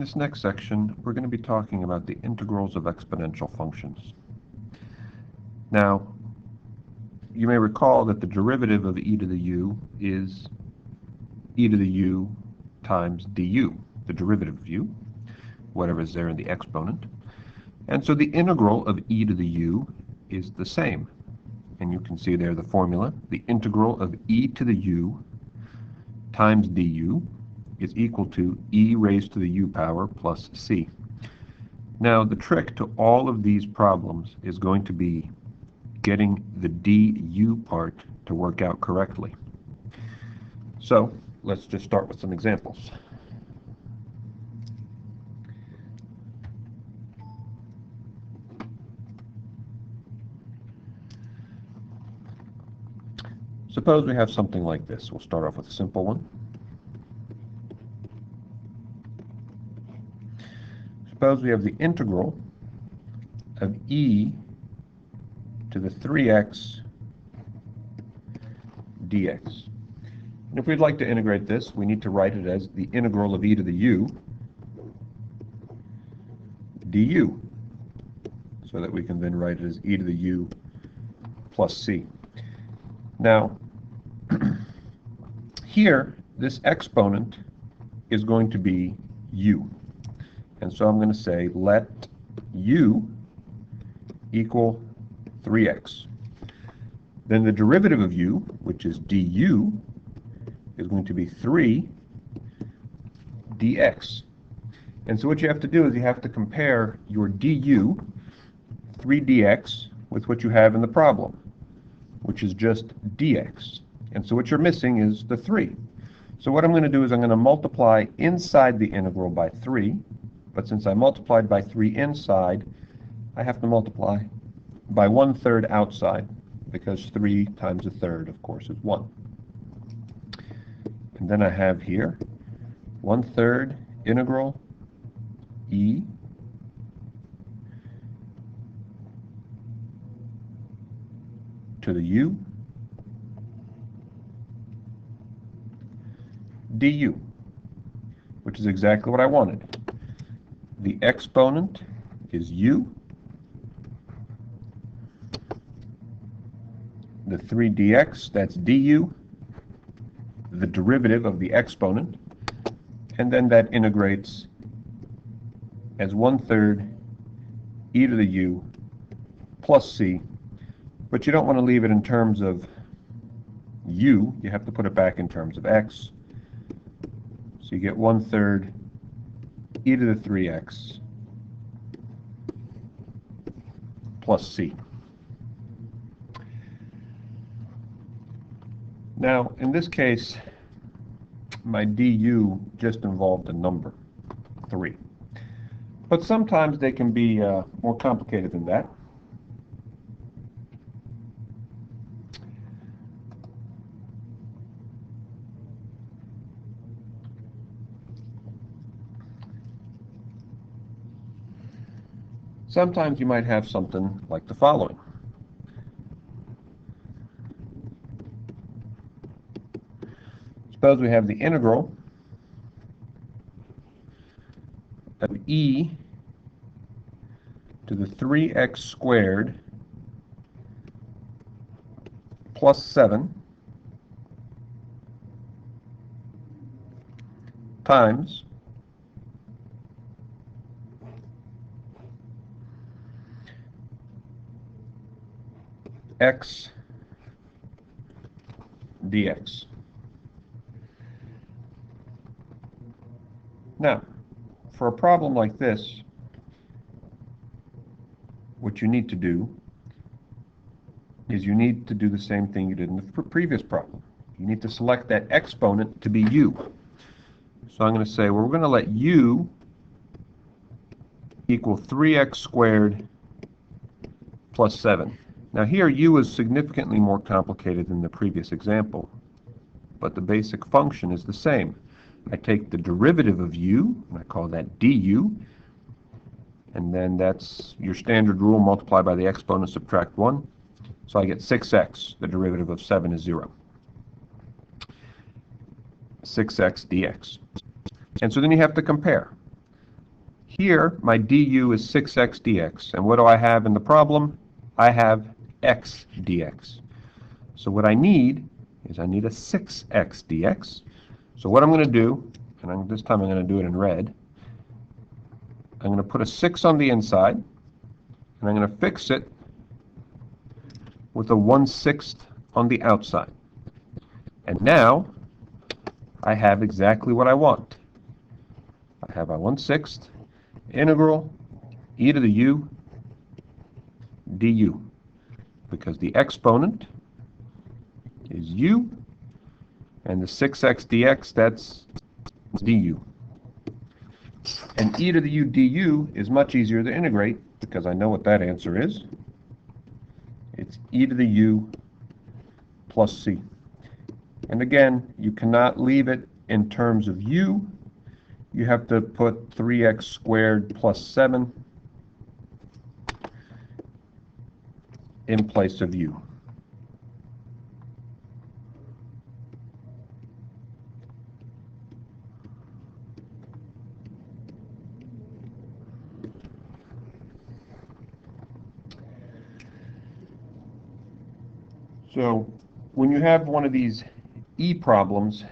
this next section, we're going to be talking about the integrals of exponential functions. Now, you may recall that the derivative of e to the u is e to the u times du, the derivative of u, whatever is there in the exponent. And so the integral of e to the u is the same. And you can see there the formula. The integral of e to the u times du is equal to e raised to the u power plus c. Now, the trick to all of these problems is going to be getting the du part to work out correctly. So, let's just start with some examples. Suppose we have something like this. We'll start off with a simple one. Suppose we have the integral of e to the 3x dx. And if we'd like to integrate this, we need to write it as the integral of e to the u du, so that we can then write it as e to the u plus c. Now, here, this exponent is going to be u. And so I'm going to say let u equal 3x. Then the derivative of u, which is du, is going to be 3 dx. And so what you have to do is you have to compare your du, 3 dx, with what you have in the problem, which is just dx. And so what you're missing is the 3. So what I'm going to do is I'm going to multiply inside the integral by 3, but since I multiplied by 3 inside, I have to multiply by 1/3 outside, because 3 times 1/3, of course, is 1. And then I have here 1/3 integral e to the u du, which is exactly what I wanted. The exponent is u. The 3 dx, that's du, the derivative of the exponent, and then that integrates as 1/3 e to the u plus c. But you don't want to leave it in terms of u, you have to put it back in terms of x. So you get 1/3 e to the 3x plus c. Now, in this case, my du just involved a number, 3. But sometimes they can be more complicated than that. Sometimes you might have something like the following. Suppose we have the integral of e to the 3x squared plus 7 times x dx. Now, for a problem like this, what you need to do is you need to do the same thing you did in the previous problem. You need to select that exponent to be u. So I'm going to say, well, we're going to let u equal 3x squared plus 7. Now here, u is significantly more complicated than the previous example, but the basic function is the same. I take the derivative of u, and I call that du, and then that's your standard rule, multiply by the exponent, subtract 1. So I get 6x, the derivative of 7 is 0. 6x dx. And so then you have to compare. Here, my du is 6x dx. And what do I have in the problem? I have x dx. So what I need is I need a 6x dx. So what I'm going to do, and this time I'm going to do it in red, I'm going to put a 6 on the inside, and I'm going to fix it with a 1/6 on the outside. And now I have exactly what I want. I have a 1/6 integral e to the u du, because the exponent is u, and the 6x dx, that's du. And e to the u du is much easier to integrate, because I know what that answer is. It's e to the u plus c. And again, you cannot leave it in terms of u. You have to put 3x squared plus 7 in place of u. So when you have one of these e problems,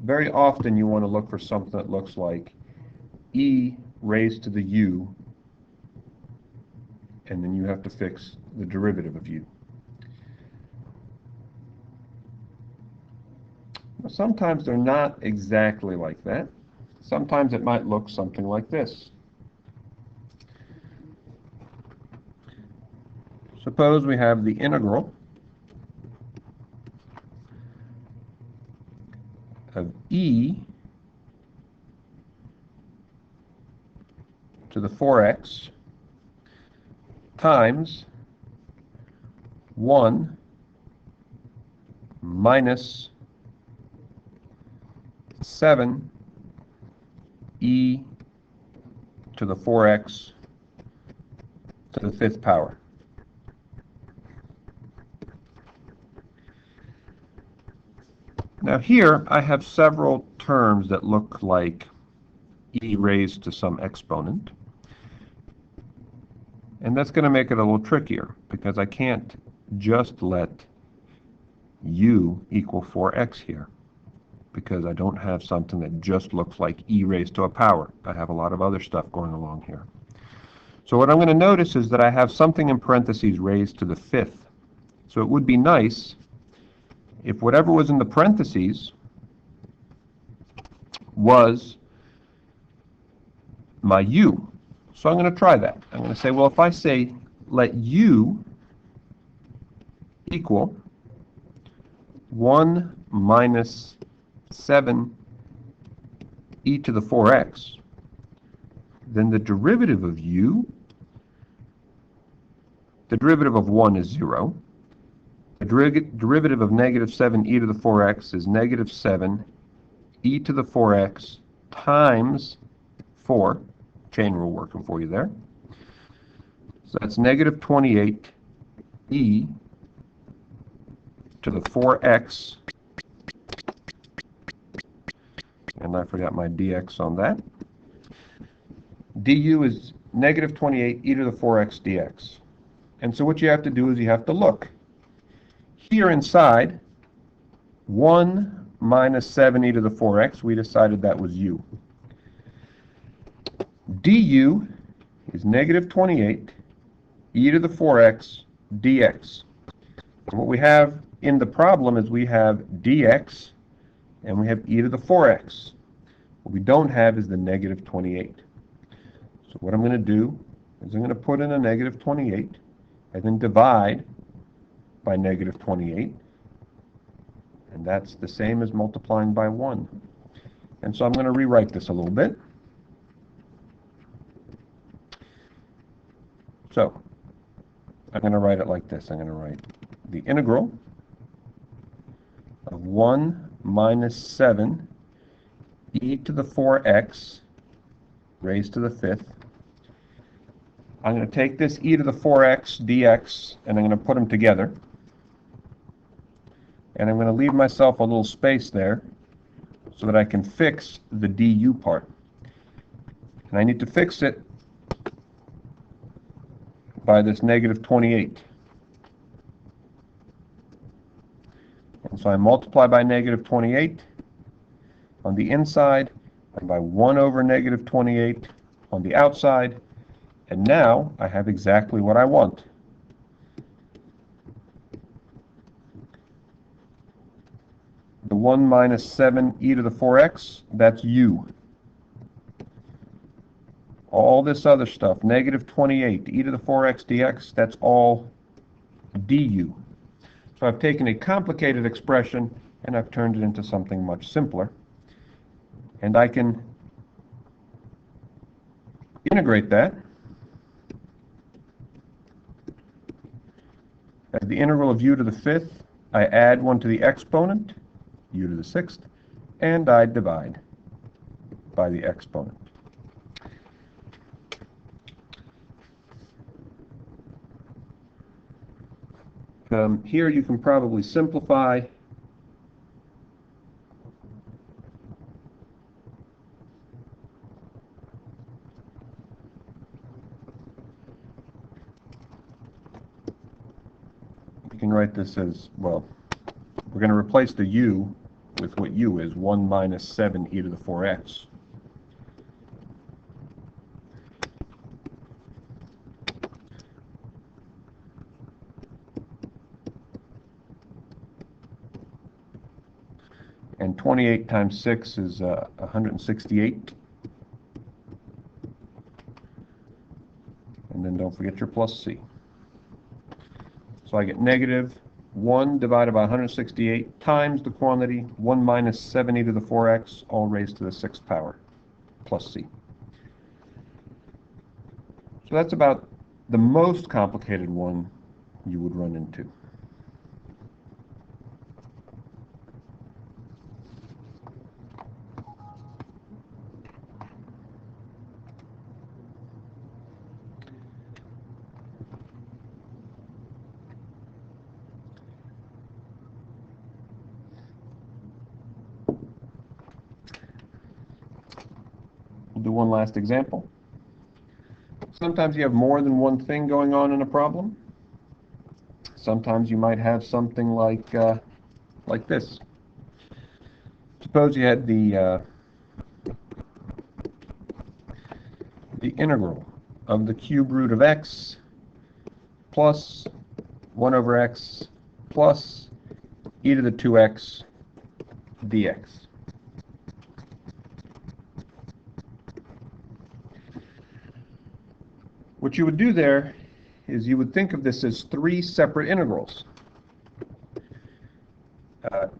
very often you want to look for something that looks like e raised to the u, and then you have to fix the derivative of u. Now, sometimes they're not exactly like that. Sometimes it might look something like this. Suppose we have the integral of e to the 4x times 1 minus 7 e to the 4x to the 5th power. Now here I have several terms that look like e raised to some exponent. And that's going to make it a little trickier, because I can't just let u equal 4x here, because I don't have something that just looks like e raised to a power. I have a lot of other stuff going along here. So what I'm going to notice is that I have something in parentheses raised to the 5th. So it would be nice if whatever was in the parentheses was my u. So I'm going to try that. I'm going to say, well, if I say let u equal 1 minus 7 e to the 4x, then the derivative of u, the derivative of 1 is 0. The derivative of negative 7 e to the 4x is negative 7 e to the 4x times 4. Chain rule working for you there. So that's negative 28 e to the 4x, and I forgot my dx on that. Du is negative 28 e to the 4x dx. And so what you have to do is you have to look. Here inside, 1 minus 7 e to the 4x, we decided that was u. Du is negative 28 e to the 4x dx. And what we have in the problem is we have dx and we have e to the 4x. What we don't have is the negative 28. So what I'm going to do is I'm going to put in a negative 28 and then divide by negative 28. And that's the same as multiplying by 1. And so I'm going to rewrite this a little bit. So I'm going to write it like this. I'm going to write the integral of 1 minus 7 e to the 4x raised to the 5th. I'm going to take this e to the 4x dx and I'm going to put them together. And I'm going to leave myself a little space there so that I can fix the du part. And I need to fix it by this negative 28. And so I multiply by negative 28 on the inside and by 1 over negative 28 on the outside. And now I have exactly what I want. The 1 minus 7 e to the 4x, that's u. All this other stuff, negative 28, e to the 4x dx, that's all du. So I've taken a complicated expression and I've turned it into something much simpler. And I can integrate that as the integral of u to the 5th. I add 1 to the exponent, u to the 6th, and I divide by the exponent. Here you can probably simplify. You can write this as, well, we're going to replace the u with what u is, 1 minus 7 e to the 4x. And 28 times 6 is 168. And then don't forget your plus c. So I get negative 1 divided by 168 times the quantity 1 minus 7 e to the 4x, all raised to the 6th power, plus c. So that's about the most complicated one you would run into. We'll do one last example. Sometimes you have more than one thing going on in a problem. Sometimes you might have something like this. Suppose you had the integral of the cube root of x plus 1 over x plus e to the 2x dx. What you would do there is you would think of this as 3 separate integrals.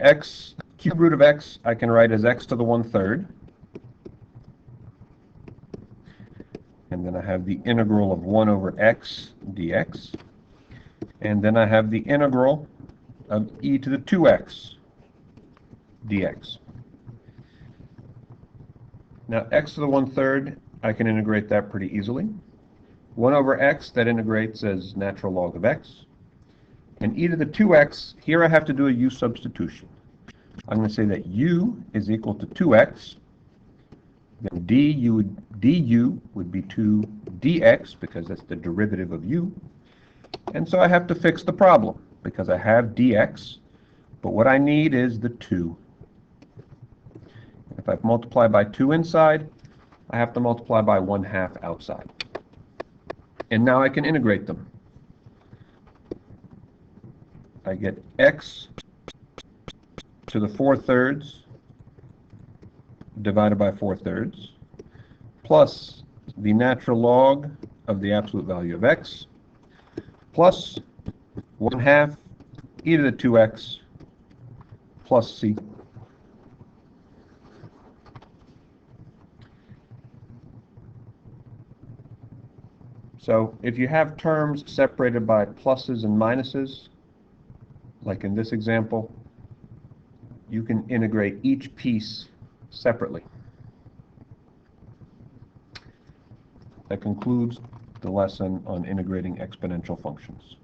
X, cube root of x, I can write as x to the 1/3. And then I have the integral of 1 over x dx. And then I have the integral of e to the 2x dx. Now x to the 1/3, I can integrate that pretty easily. 1 over x, that integrates as natural log of x. And e to the 2x, here I have to do a u substitution. I'm going to say that u is equal to 2x. Then du would be 2 dx, because that's the derivative of u. And so I have to fix the problem, because I have dx, but what I need is the 2. If I multiply by 2 inside, I have to multiply by 1/2 outside. And now I can integrate them. I get x to the 4/3 divided by 4/3 plus the natural log of the absolute value of x plus 1/2 e to the 2x plus c. So if you have terms separated by pluses and minuses, like in this example, you can integrate each piece separately. That concludes the lesson on integrating exponential functions.